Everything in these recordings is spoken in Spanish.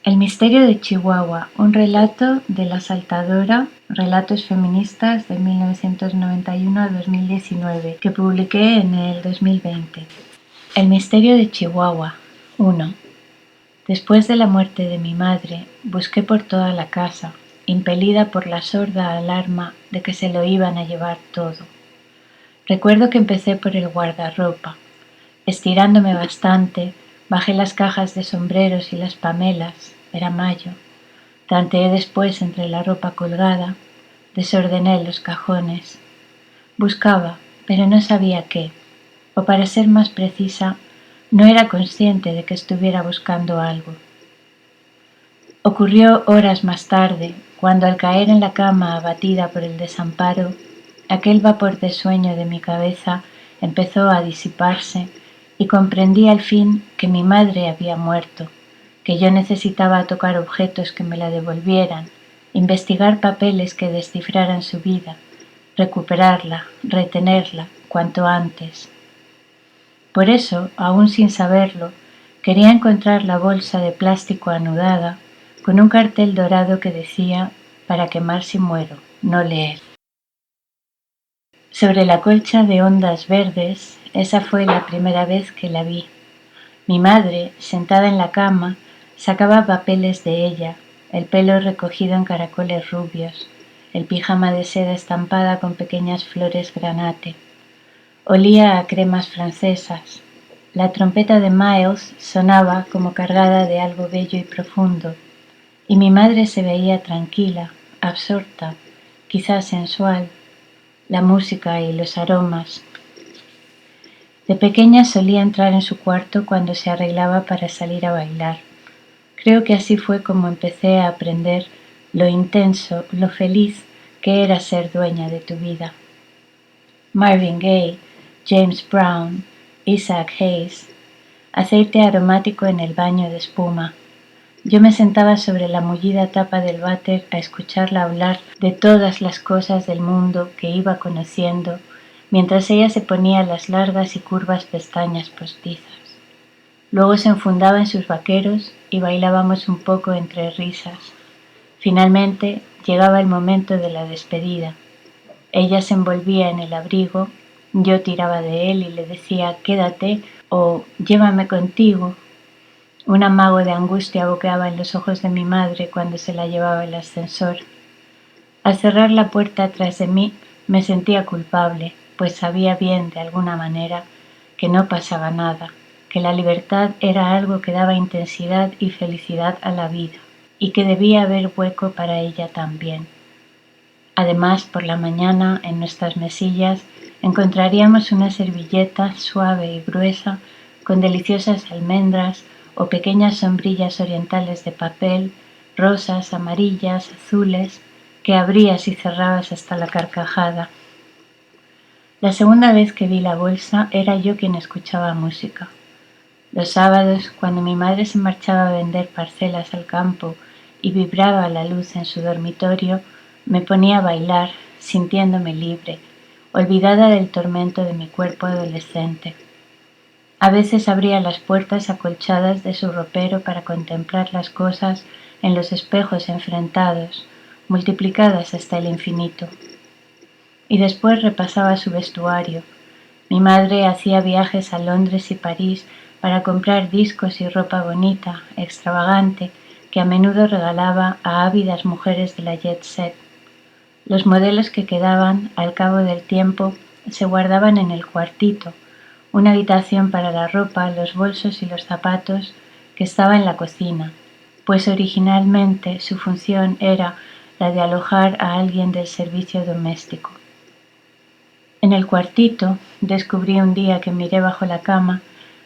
El misterio de Chihuahua, un relato de La Saltadora, relatos feministas de 1991 a 2019, que publiqué en el 2020. El misterio de Chihuahua. 1. Después de la muerte de mi madre, busqué por toda la casa, impelida por la sorda alarma de que se lo iban a llevar todo. Recuerdo que empecé por el guardarropa. Estirándome bastante, bajé las cajas de sombreros y las pamelas. Era mayo. Tanteé después entre la ropa colgada, desordené los cajones. Buscaba, pero no sabía qué, o para ser más precisa, no era consciente de que estuviera buscando algo. Ocurrió horas más tarde, cuando al caer en la cama abatida por el desamparo, aquel vapor de sueño de mi cabeza empezó a disiparse y comprendí al fin que mi madre había muerto, que yo necesitaba tocar objetos que me la devolvieran, investigar papeles que descifraran su vida, recuperarla, retenerla, cuanto antes. Por eso, aún sin saberlo, quería encontrar la bolsa de plástico anudada con un cartel dorado que decía «Para quemar si muero, no leer». Sobre la colcha de ondas verdes, esa fue la primera vez que la vi. Mi madre, sentada en la cama, sacaba papeles de ella, el pelo recogido en caracoles rubios, el pijama de seda estampada con pequeñas flores granate. Olía a cremas francesas. La trompeta de Miles sonaba como cargada de algo bello y profundo, y mi madre se veía tranquila, absorta, quizás sensual, la música y los aromas. De pequeña solía entrar en su cuarto cuando se arreglaba para salir a bailar. Creo que así fue como empecé a aprender lo intenso, lo feliz que era ser dueña de tu vida. Marvin Gaye, James Brown, Isaac Hayes, aceite aromático en el baño de espuma. Yo me sentaba sobre la mullida tapa del váter a escucharla hablar de todas las cosas del mundo que iba conociendo, mientras ella se ponía las largas y curvas pestañas postizas. Luego se enfundaba en sus vaqueros y bailábamos un poco entre risas. Finalmente llegaba el momento de la despedida. Ella se envolvía en el abrigo, yo tiraba de él y le decía «quédate» o «llévame contigo». Un amago de angustia boqueaba en los ojos de mi madre cuando se la llevaba el ascensor. Al cerrar la puerta tras de mí me sentía culpable, pues sabía bien, de alguna manera, que no pasaba nada, que la libertad era algo que daba intensidad y felicidad a la vida, y que debía haber hueco para ella también. Además, por la mañana, en nuestras mesillas, encontraríamos una servilleta suave y gruesa con deliciosas almendras o pequeñas sombrillas orientales de papel, rosas, amarillas, azules, que abrías y cerrabas hasta la carcajada. La segunda vez que vi la bolsa era yo quien escuchaba música. Los sábados, cuando mi madre se marchaba a vender parcelas al campo y vibraba la luz en su dormitorio, me ponía a bailar, sintiéndome libre, olvidada del tormento de mi cuerpo adolescente. A veces abría las puertas acolchadas de su ropero para contemplar las cosas en los espejos enfrentados, multiplicadas hasta el infinito. Y después repasaba su vestuario. Mi madre hacía viajes a Londres y París para comprar discos y ropa bonita, extravagante, que a menudo regalaba a ávidas mujeres de la jet set. Los modelos que quedaban, al cabo del tiempo, se guardaban en el cuartito, una habitación para la ropa, los bolsos y los zapatos, que estaba en la cocina, pues originalmente su función era la de alojar a alguien del servicio doméstico. En el cuartito, descubrí un día que miré bajo la cama,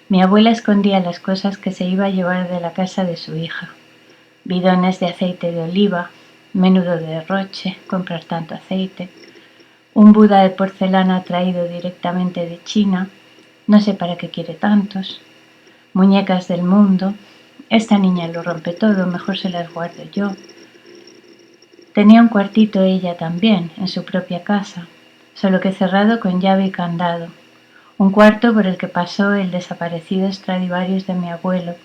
mi abuela escondía las cosas que se iba a llevar de la casa de su hija. Bidones de aceite de oliva, menudo derroche, comprar tanto aceite, un Buda de porcelana traído directamente de China, no sé para qué quiere tantos, muñecas del mundo, esta niña lo rompe todo, mejor se las guardo yo. Tenía un cuartito ella también, en su propia casa, solo que cerrado con llave y candado, un cuarto por el que pasó el desaparecido Stradivarius de mi abuelo,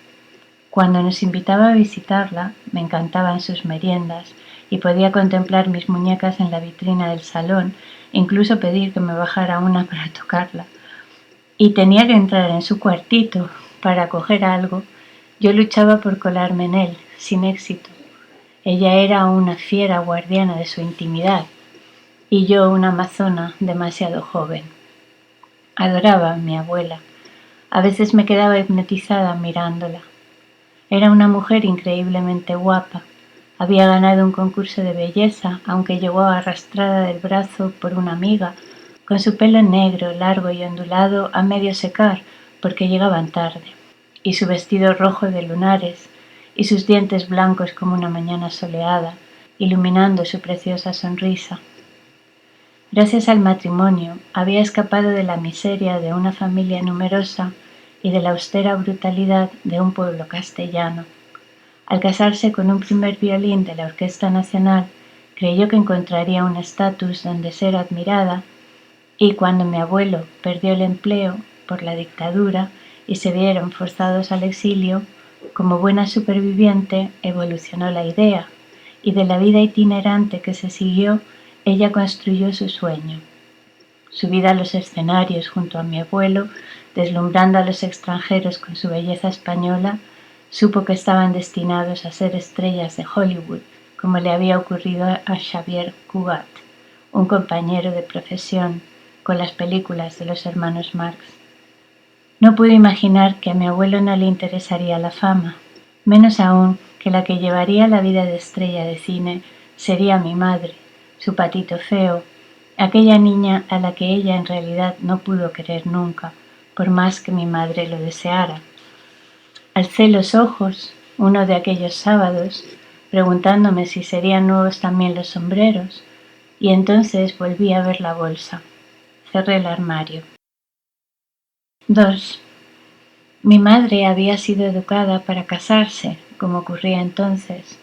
Cuando nos invitaba a visitarla, me encantaban sus meriendas y podía contemplar mis muñecas en la vitrina del salón, incluso pedir que me bajara una para tocarla. Y tenía que entrar en su cuartito para coger algo. Yo luchaba por colarme en él, sin éxito. Ella era una fiera guardiana de su intimidad y yo una amazona demasiado joven. Adoraba a mi abuela. A veces me quedaba hipnotizada mirándola. Era una mujer increíblemente guapa. Había ganado un concurso de belleza, aunque llegó arrastrada del brazo por una amiga, con su pelo negro, largo y ondulado a medio secar, porque llegaban tarde, y su vestido rojo de lunares, y sus dientes blancos como una mañana soleada, iluminando su preciosa sonrisa. Gracias al matrimonio, había escapado de la miseria de una familia numerosa y de la austera brutalidad de un pueblo castellano. Al casarse con un primer violín de la Orquesta Nacional, creyó que encontraría un estatus donde ser admirada, y cuando mi abuelo perdió el empleo por la dictadura y se vieron forzados al exilio, como buena superviviente evolucionó la idea, y de la vida itinerante que se siguió, ella construyó su sueño. Subida a los escenarios junto a mi abuelo, deslumbrando a los extranjeros con su belleza española, supo que estaban destinados a ser estrellas de Hollywood, como le había ocurrido a Xavier Cugat, un compañero de profesión con las películas de los hermanos Marx. No pude imaginar que a mi abuelo no le interesaría la fama, menos aún que la que llevaría la vida de estrella de cine sería mi madre, su patito feo, aquella niña a la que ella en realidad no pudo querer nunca, por más que mi madre lo deseara. Alcé los ojos, uno de aquellos sábados, preguntándome si serían nuevos también los sombreros, y entonces volví a ver la bolsa. Cerré el armario. 2. Mi madre había sido educada para casarse, como ocurría entonces,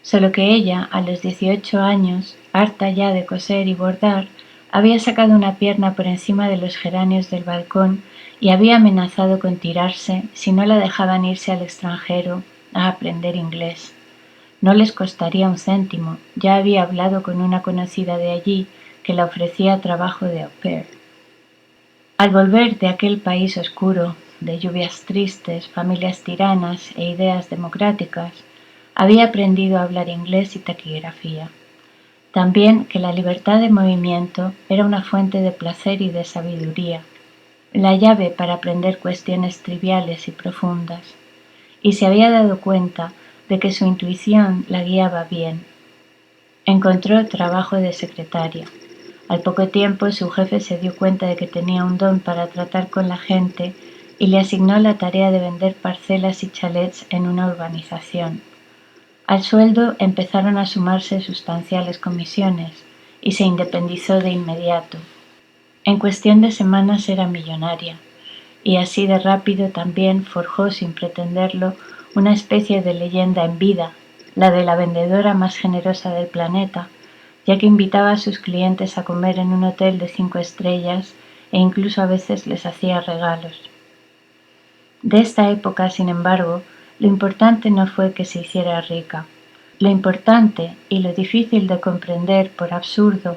solo que ella, a los 18 años, harta ya de coser y bordar, había sacado una pierna por encima de los geranios del balcón y había amenazado con tirarse si no la dejaban irse al extranjero a aprender inglés. No les costaría un céntimo, ya había hablado con una conocida de allí que la ofrecía trabajo de au pair. Al volver de aquel país oscuro, de lluvias tristes, familias tiranas e ideas democráticas, había aprendido a hablar inglés y taquigrafía. También que la libertad de movimiento era una fuente de placer y de sabiduría, la llave para aprender cuestiones triviales y profundas, y se había dado cuenta de que su intuición la guiaba bien. Encontró trabajo de secretaria. Al poco tiempo su jefe se dio cuenta de que tenía un don para tratar con la gente y le asignó la tarea de vender parcelas y chalets en una urbanización. Al sueldo empezaron a sumarse sustanciales comisiones y se independizó de inmediato. En cuestión de semanas era millonaria, y así de rápido también forjó sin pretenderlo una especie de leyenda en vida, la de la vendedora más generosa del planeta, ya que invitaba a sus clientes a comer en un hotel de 5 estrellas e incluso a veces les hacía regalos. De esta época, sin embargo, lo importante no fue que se hiciera rica. Lo importante, y lo difícil de comprender por absurdo,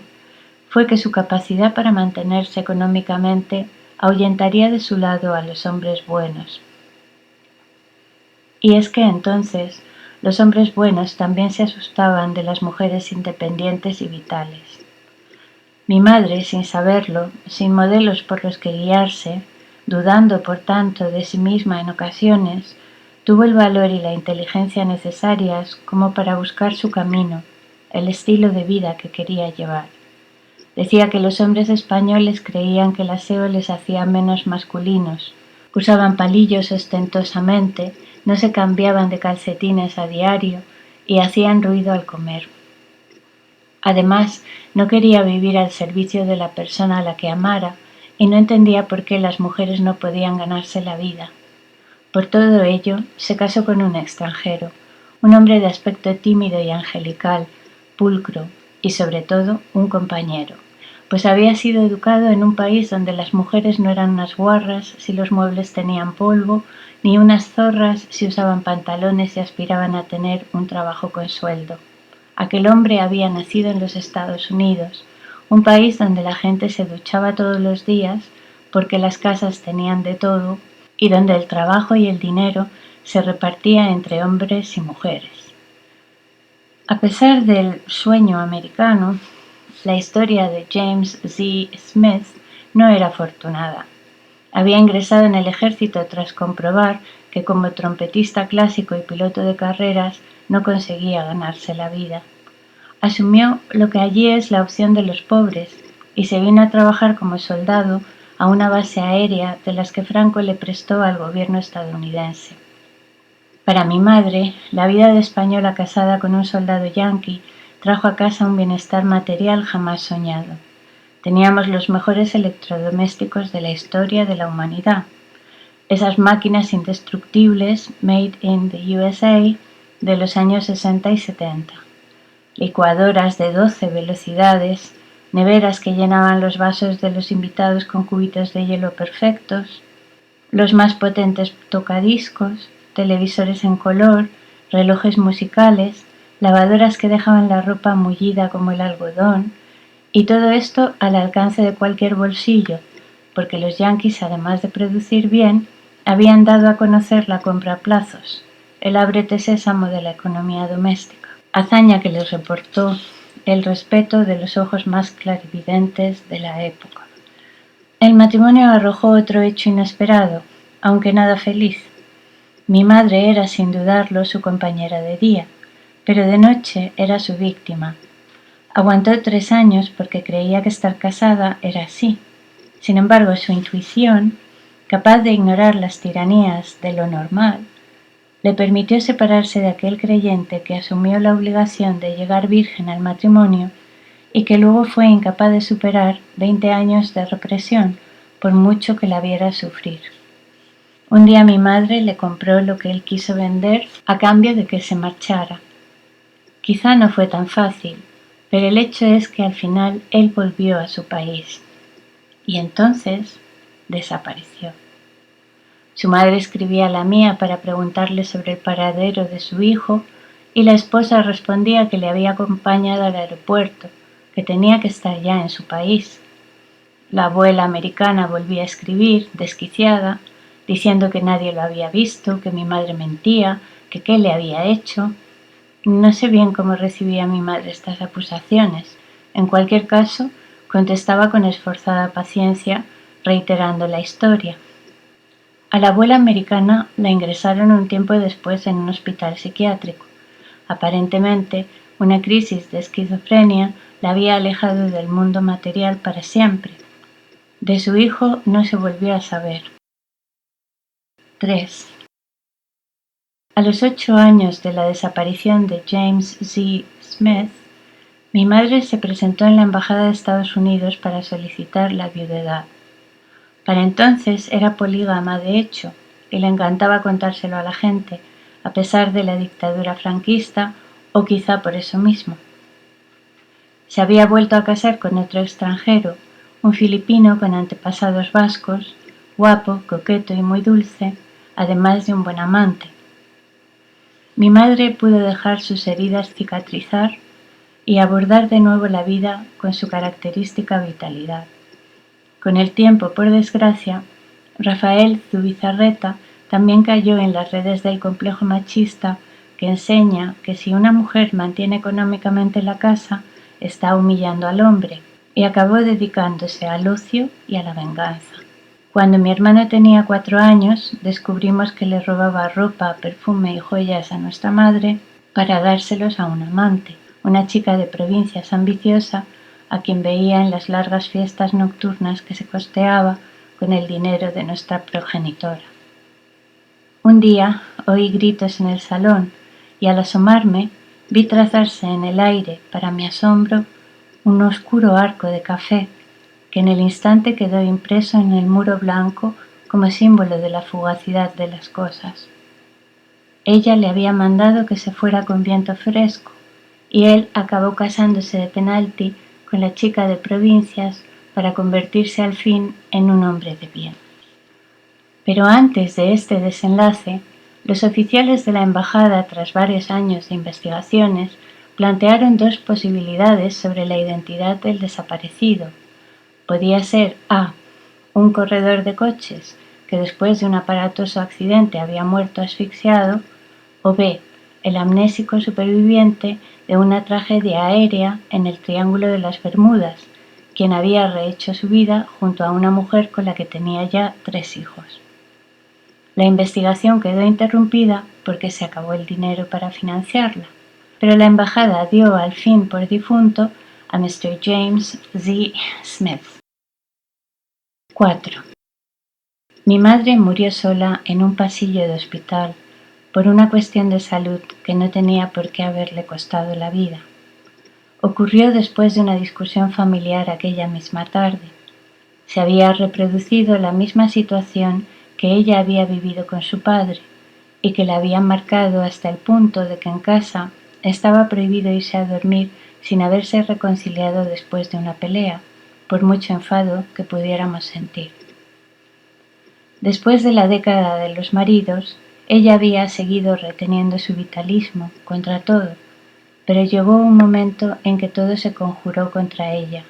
fue que su capacidad para mantenerse económicamente ahuyentaría de su lado a los hombres buenos. Y es que entonces los hombres buenos también se asustaban de las mujeres independientes y vitales. Mi madre, sin saberlo, sin modelos por los que guiarse, dudando por tanto de sí misma en ocasiones, tuvo el valor y la inteligencia necesarias como para buscar su camino, el estilo de vida que quería llevar. Decía que los hombres españoles creían que el aseo les hacía menos masculinos, usaban palillos ostentosamente, no se cambiaban de calcetines a diario y hacían ruido al comer. Además, no quería vivir al servicio de la persona a la que amara y no entendía por qué las mujeres no podían ganarse la vida. Por todo ello, se casó con un extranjero, un hombre de aspecto tímido y angelical, pulcro y, sobre todo, un compañero, pues había sido educado en un país donde las mujeres no eran unas guarras si los muebles tenían polvo, ni unas zorras si usaban pantalones y aspiraban a tener un trabajo con sueldo. Aquel hombre había nacido en los Estados Unidos, un país donde la gente se duchaba todos los días porque las casas tenían de todo y donde el trabajo y el dinero se repartía entre hombres y mujeres. A pesar del sueño americano, la historia de James Z. Smith no era afortunada. Había ingresado en el ejército tras comprobar que como trompetista clásico y piloto de carreras no conseguía ganarse la vida. Asumió lo que allí es la opción de los pobres y se vino a trabajar como soldado a una base aérea de las que Franco le prestó al gobierno estadounidense. Para mi madre, la vida de española casada con un soldado yanqui trajo a casa un bienestar material jamás soñado. Teníamos los mejores electrodomésticos de la historia de la humanidad. Esas máquinas indestructibles made in the USA de los años 60 y 70. Licuadoras de 12 velocidades, neveras que llenaban los vasos de los invitados con cubitos de hielo perfectos, los más potentes tocadiscos, televisores en color, relojes musicales, lavadoras que dejaban la ropa mullida como el algodón, y todo esto al alcance de cualquier bolsillo, porque los yanquis, además de producir bien, habían dado a conocer la compra a plazos, el ábrete sésamo de la economía doméstica, hazaña que les reportó el respeto de los ojos más clarividentes de la época. El matrimonio arrojó otro hecho inesperado, aunque nada feliz. Mi madre era, sin dudarlo, su compañera de día, pero de noche era su víctima. Aguantó 3 años porque creía que estar casada era así. Sin embargo, su intuición, capaz de ignorar las tiranías de lo normal, le permitió separarse de aquel creyente que asumió la obligación de llegar virgen al matrimonio y que luego fue incapaz de superar 20 años de represión, por mucho que la viera sufrir. Un día mi madre le compró lo que él quiso vender a cambio de que se marchara. Quizá no fue tan fácil, pero el hecho es que al final él volvió a su país y entonces desapareció. Su madre escribía a la mía para preguntarle sobre el paradero de su hijo y la esposa respondía que le había acompañado al aeropuerto, que tenía que estar ya en su país. La abuela americana volvía a escribir, desquiciada, diciendo que nadie lo había visto, que mi madre mentía, que qué le había hecho. No sé bien cómo recibía mi madre estas acusaciones. En cualquier caso, contestaba con esforzada paciencia, reiterando la historia. A la abuela americana la ingresaron un tiempo después en un hospital psiquiátrico. Aparentemente, una crisis de esquizofrenia la había alejado del mundo material para siempre. De su hijo no se volvió a saber. 3. A los 8 años de la desaparición de James Z. Smith, mi madre se presentó en la Embajada de Estados Unidos para solicitar la viudedad. Para entonces era polígama de hecho, y le encantaba contárselo a la gente, a pesar de la dictadura franquista, o quizá por eso mismo. Se había vuelto a casar con otro extranjero, un filipino con antepasados vascos, guapo, coqueto y muy dulce, además de un buen amante. Mi madre pudo dejar sus heridas cicatrizar y abordar de nuevo la vida con su característica vitalidad. Con el tiempo, por desgracia, Rafael Zubizarreta también cayó en las redes del complejo machista que enseña que si una mujer mantiene económicamente la casa, está humillando al hombre, y acabó dedicándose al ocio y a la venganza. Cuando mi hermano tenía 4 años, descubrimos que le robaba ropa, perfume y joyas a nuestra madre para dárselos a un amante, una chica de provincias ambiciosa a quien veía en las largas fiestas nocturnas que se costeaba con el dinero de nuestra progenitora. Un día oí gritos en el salón y al asomarme vi trazarse en el aire, para mi asombro, un oscuro arco de café que en el instante quedó impreso en el muro blanco como símbolo de la fugacidad de las cosas. Ella le había mandado que se fuera con viento fresco y él acabó casándose de penalti con la chica de provincias para convertirse al fin en un hombre de bien. Pero antes de este desenlace, los oficiales de la embajada, tras varios años de investigaciones, plantearon dos posibilidades sobre la identidad del desaparecido. Podía ser A. un corredor de coches que después de un aparatoso accidente había muerto asfixiado, o B. el amnésico superviviente de una tragedia aérea en el Triángulo de las Bermudas, quien había rehecho su vida junto a una mujer con la que tenía ya 3 hijos. La investigación quedó interrumpida porque se acabó el dinero para financiarla, pero la embajada dio al fin por difunto a Mr. James Z. Smith. 4. Mi madre murió sola en un pasillo de hospital por una cuestión de salud que no tenía por qué haberle costado la vida. Ocurrió después de una discusión familiar aquella misma tarde. Se había reproducido la misma situación que ella había vivido con su padre y que la había marcado hasta el punto de que en casa estaba prohibido irse a dormir sin haberse reconciliado después de una pelea, por mucho enfado que pudiéramos sentir. Después de la década de los maridos, ella había seguido reteniendo su vitalismo contra todo, pero llegó un momento en que todo se conjuró contra ella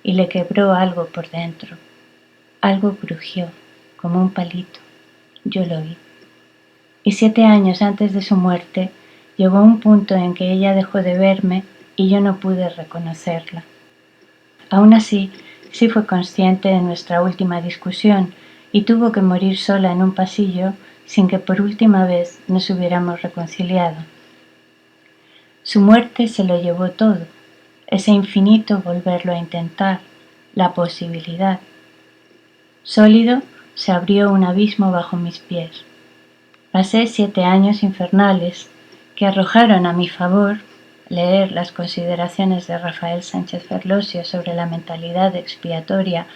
y le quebró algo por dentro. Algo crujió, como un palito. Yo lo oí. Y 7 años antes de su muerte, llegó un punto en que ella dejó de verme y yo no pude reconocerla. Aún así, sí fue consciente de nuestra última discusión y tuvo que morir sola en un pasillo sin que por última vez nos hubiéramos reconciliado. Su muerte se lo llevó todo, ese infinito volverlo a intentar, la posibilidad. Sólido, se abrió un abismo bajo mis pies. Pasé 7 años infernales que arrojaron a mi favor leer las consideraciones de Rafael Sánchez Ferlosio sobre la mentalidad expiatoria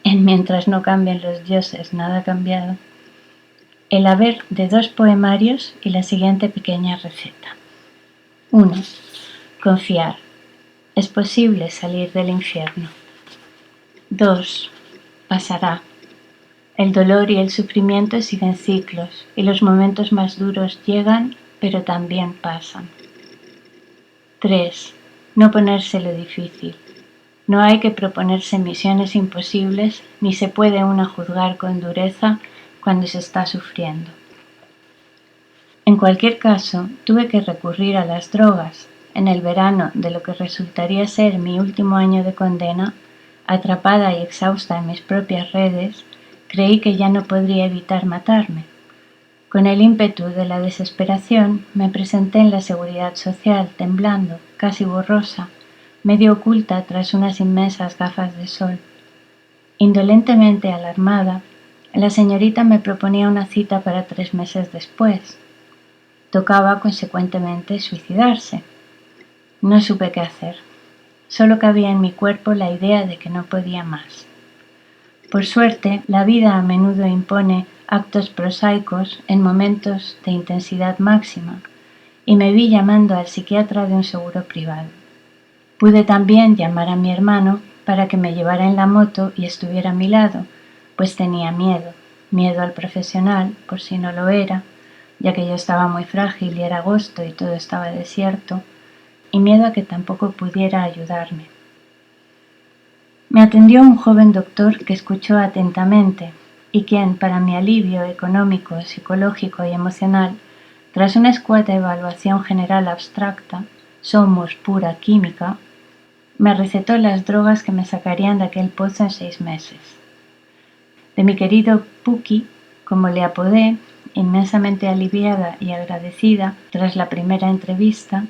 en Mientras no cambien los dioses, nada ha cambiado, el haber de 2 poemarios y la siguiente pequeña receta. 1. Confiar. Es posible salir del infierno. 2. Pasará. El dolor y el sufrimiento siguen ciclos y los momentos más duros llegan, pero también pasan. 3. No ponérselo difícil. No hay que proponerse misiones imposibles ni se puede uno juzgar con dureza cuando se está sufriendo. En cualquier caso, tuve que recurrir a las drogas. En el verano de lo que resultaría ser mi último año de condena, atrapada y exhausta en mis propias redes, creí que ya no podría evitar matarme. Con el ímpetu de la desesperación, me presenté en la Seguridad Social, temblando, casi borrosa, medio oculta tras unas inmensas gafas de sol. Indolentemente alarmada, la señorita me proponía una cita para 3 meses después. Tocaba, consecuentemente, suicidarse. No supe qué hacer. Solo cabía en mi cuerpo la idea de que no podía más. Por suerte, la vida a menudo impone actos prosaicos en momentos de intensidad máxima, y me vi llamando al psiquiatra de un seguro privado. Pude también llamar a mi hermano para que me llevara en la moto y estuviera a mi lado, pues tenía miedo al profesional, por si no lo era, ya que yo estaba muy frágil y era agosto y todo estaba desierto, y miedo a que tampoco pudiera ayudarme. Me atendió un joven doctor que escuchó atentamente y quien, para mi alivio económico, psicológico y emocional, tras una escueta evaluación general abstracta, somos pura química, me recetó las drogas que me sacarían de aquel pozo en 6 meses. De mi querido Puki, como le apodé, inmensamente aliviada y agradecida tras la primera entrevista,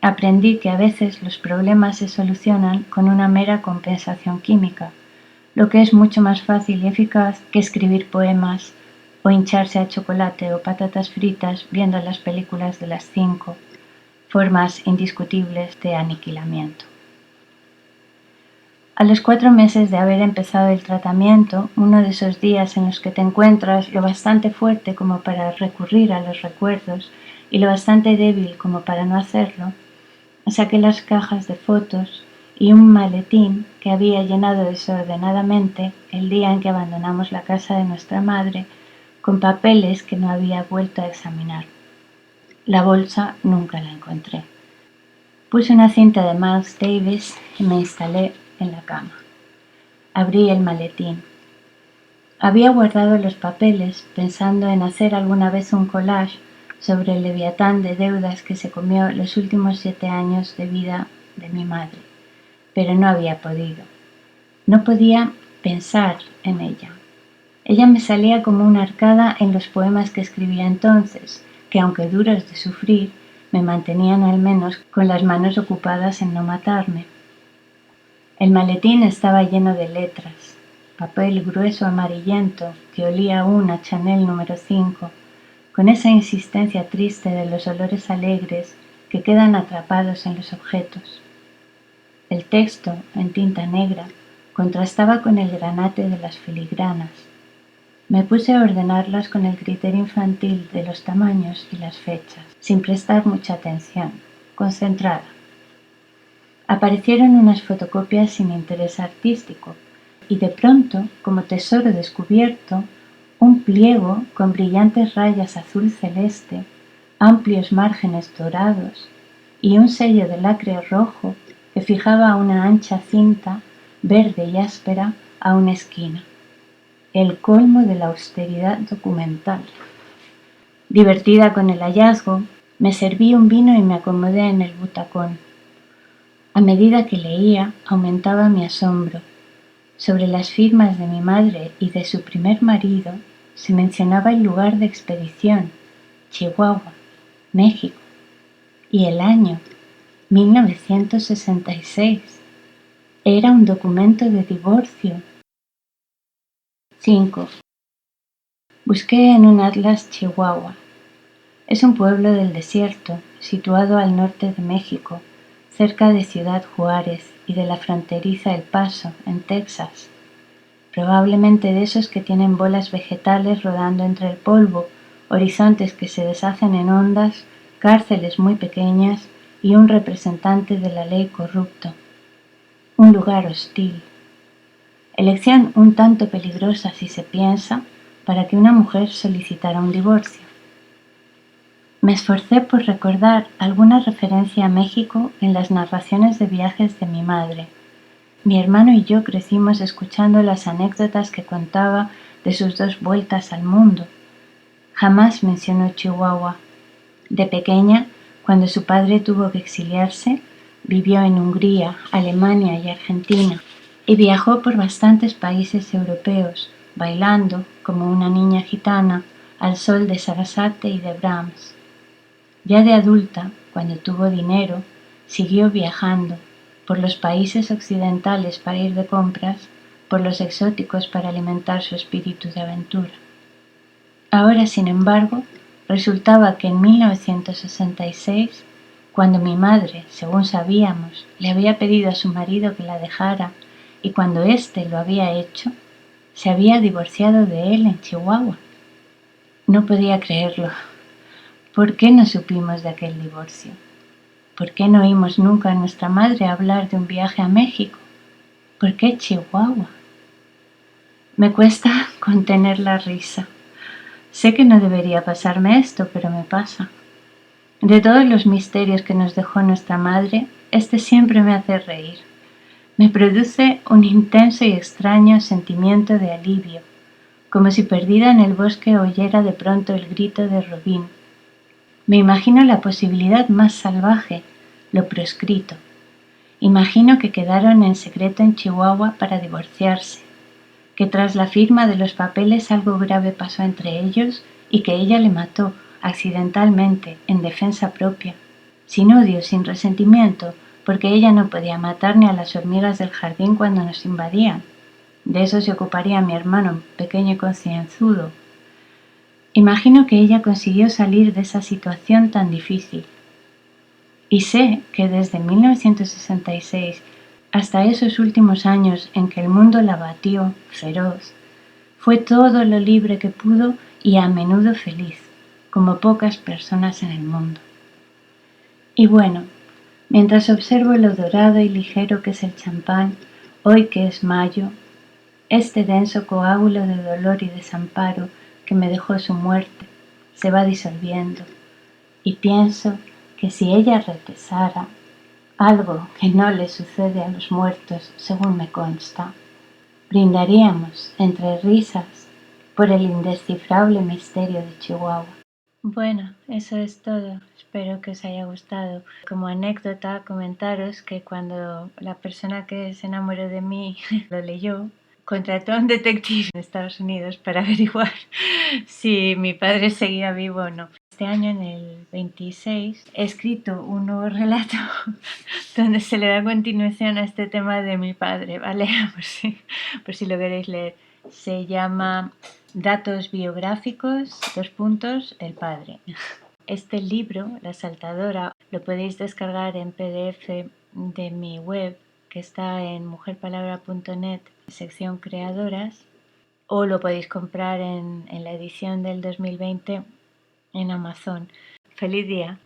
aprendí que a veces los problemas se solucionan con una mera compensación química, lo que es mucho más fácil y eficaz que escribir poemas o hincharse a chocolate o patatas fritas viendo las películas de las 5, formas indiscutibles de aniquilamiento. A los 4 meses de haber empezado el tratamiento, uno de esos días en los que te encuentras lo bastante fuerte como para recurrir a los recuerdos y lo bastante débil como para no hacerlo, saqué las cajas de fotos y un maletín que había llenado desordenadamente el día en que abandonamos la casa de nuestra madre, con papeles que no había vuelto a examinar. La bolsa nunca la encontré. Puse una cinta de Miles Davis y me instalé en la cama. Abrí el maletín. Había guardado los papeles pensando en hacer alguna vez un collage sobre el leviatán de deudas que se comió los últimos 7 años de vida de mi madre, pero no había podido. No podía pensar en ella. Ella me salía como una arcada en los poemas que escribía entonces, que aunque duros de sufrir, me mantenían al menos con las manos ocupadas en no matarme. El maletín estaba lleno de letras, papel grueso amarillento que olía aún a Chanel número 5, con esa insistencia triste de los olores alegres que quedan atrapados en los objetos. El texto, en tinta negra, contrastaba con el granate de las filigranas. Me puse a ordenarlas con el criterio infantil de los tamaños y las fechas, sin prestar mucha atención, concentrada. Aparecieron unas fotocopias sin interés artístico y de pronto, como tesoro descubierto, un pliego con brillantes rayas azul celeste, amplios márgenes dorados y un sello de lacre rojo que fijaba una ancha cinta verde y áspera a una esquina. El colmo de la austeridad documental. Divertida con el hallazgo, me serví un vino y me acomodé en el butacón. A medida que leía, aumentaba mi asombro. Sobre las firmas de mi madre y de su primer marido se mencionaba el lugar de expedición, Chihuahua, México, y el año, 1966. Era un documento de divorcio. 5. Busqué en un atlas Chihuahua. Es un pueblo del desierto, situado al norte de México, cerca de Ciudad Juárez y de la fronteriza El Paso, en Texas. Probablemente de esos que tienen bolas vegetales rodando entre el polvo, horizontes que se deshacen en ondas, cárceles muy pequeñas y un representante de la ley corrupto. Un lugar hostil. Elección un tanto peligrosa si se piensa para que una mujer solicitara un divorcio. Me esforcé por recordar alguna referencia a México en las narraciones de viajes de mi madre. Mi hermano y yo crecimos escuchando las anécdotas que contaba de sus 2 vueltas al mundo. Jamás mencionó Chihuahua. De pequeña, cuando su padre tuvo que exiliarse, vivió en Hungría, Alemania y Argentina, y viajó por bastantes países europeos, bailando, como una niña gitana, al sol de Sarasate y de Brahms. Ya de adulta, cuando tuvo dinero, siguió viajando por los países occidentales para ir de compras, por los exóticos para alimentar su espíritu de aventura. Ahora, sin embargo, resultaba que en 1966, cuando mi madre, según sabíamos, le había pedido a su marido que la dejara y cuando éste lo había hecho, se había divorciado de él en Chihuahua. No podía creerlo. ¿Por qué no supimos de aquel divorcio? ¿Por qué no oímos nunca a nuestra madre hablar de un viaje a México? ¿Por qué Chihuahua? Me cuesta contener la risa. Sé que no debería pasarme esto, pero me pasa. De todos los misterios que nos dejó nuestra madre, este siempre me hace reír. Me produce un intenso y extraño sentimiento de alivio, como si perdida en el bosque oyera de pronto el grito de Robin. Me imagino la posibilidad más salvaje, lo proscrito. Imagino que quedaron en secreto en Chihuahua para divorciarse, que tras la firma de los papeles algo grave pasó entre ellos y que ella le mató accidentalmente en defensa propia, sin odio, sin resentimiento, porque ella no podía matar ni a las hormigas del jardín cuando nos invadían. De eso se ocuparía mi hermano, pequeño y concienzudo. Imagino que ella consiguió salir de esa situación tan difícil. Y sé que desde 1966 hasta esos últimos años en que el mundo la batió, feroz, fue todo lo libre que pudo y a menudo feliz, como pocas personas en el mundo. Y bueno, Mientras observo lo dorado y ligero que es el champán, hoy que es mayo, este denso coágulo de dolor y desamparo que me dejó su muerte se va disolviendo, y pienso que si ella regresara, algo que no le sucede a los muertos, según me consta, brindaríamos entre risas por el indescifrable misterio de Chihuahua. Bueno, eso es todo. Espero que os haya gustado. Como anécdota, comentaros que cuando la persona que se enamoró de mí lo leyó, contrató a un detective en Estados Unidos para averiguar si mi padre seguía vivo o no. Este año, en el 26, he escrito un nuevo relato donde se le da continuación a este tema de mi padre, ¿vale? Por si lo queréis leer. Se llama Datos biográficos, el padre. Este libro, La Saltadora, lo podéis descargar en PDF de mi web, que está en mujerpalabra.net, sección creadoras, o lo podéis comprar en la edición del 2020 en Amazon. ¡Feliz día!